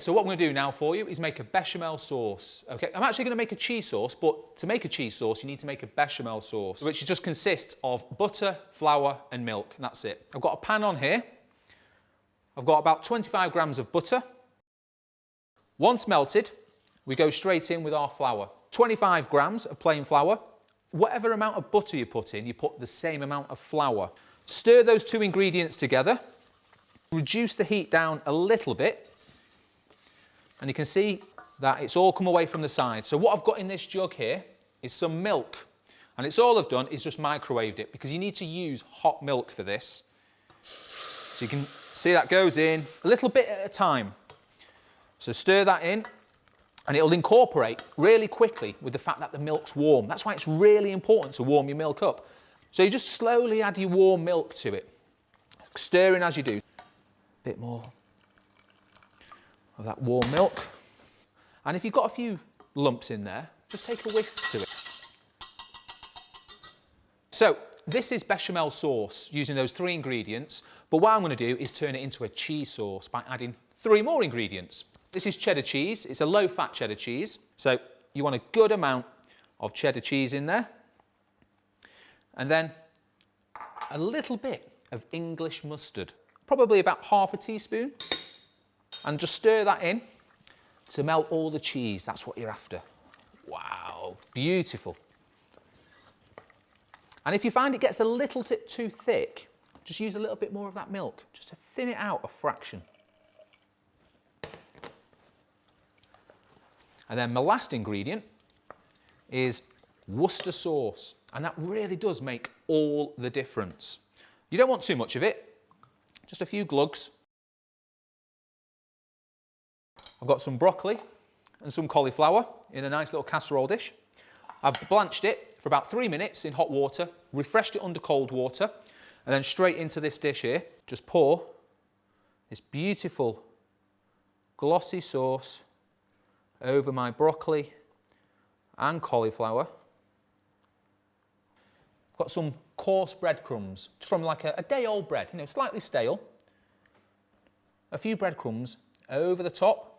So what I'm going to do now for you is make a bechamel sauce. Okay, I'm actually going to make a cheese sauce, but to make a cheese sauce, you need to make a bechamel sauce, which just consists of butter, flour, and milk, and that's it. I've got a pan on here. I've got about 25 grams of butter. Once melted, we go straight in with our flour. 25 grams of plain flour. Whatever amount of butter you put in, you put the same amount of flour. Stir those two ingredients together. Reduce the heat down a little bit. And you can see that it's all come away from the side. So what I've got in this jug here is some milk. And it's all I've done is just microwaved it, because you need to use hot milk for this. So you can see that goes in a little bit at a time. So stir that in, and it'll incorporate really quickly with the fact that the milk's warm. That's why it's really important to warm your milk up. So you just slowly add your warm milk to it, stirring as you do. A bit more of that warm milk. And if you've got a few lumps in there, just take a whisk to it. So this is bechamel sauce using those 3 ingredients, but what I'm going to do is turn it into a cheese sauce by adding 3 more ingredients. This is cheddar cheese. It's a low-fat cheddar cheese. So you want a good amount of cheddar cheese in there. And then a little bit of English mustard, probably about half a teaspoon. And just stir that in to melt all the cheese. That's what you're after. Wow, beautiful. And if you find it gets a little bit too thick, just use a little bit more of that milk, just to thin it out a fraction. And then my last ingredient is Worcestershire sauce. And that really does make all the difference. You don't want too much of it, just a few glugs. I've got some broccoli and some cauliflower in a nice little casserole dish. I've blanched it for about 3 minutes in hot water, refreshed it under cold water, and then straight into this dish here. Just pour this beautiful glossy sauce over my broccoli and cauliflower. I've got some coarse breadcrumbs, from like a day-old bread, you know, slightly stale. A few breadcrumbs over the top.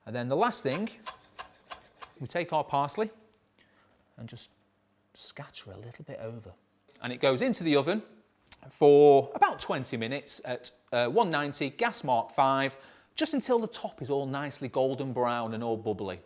And then the last thing, we take our parsley and just scatter a little bit over. And it goes into the oven for about 20 minutes at 190, gas mark 5, just until the top is all nicely golden brown and all bubbly.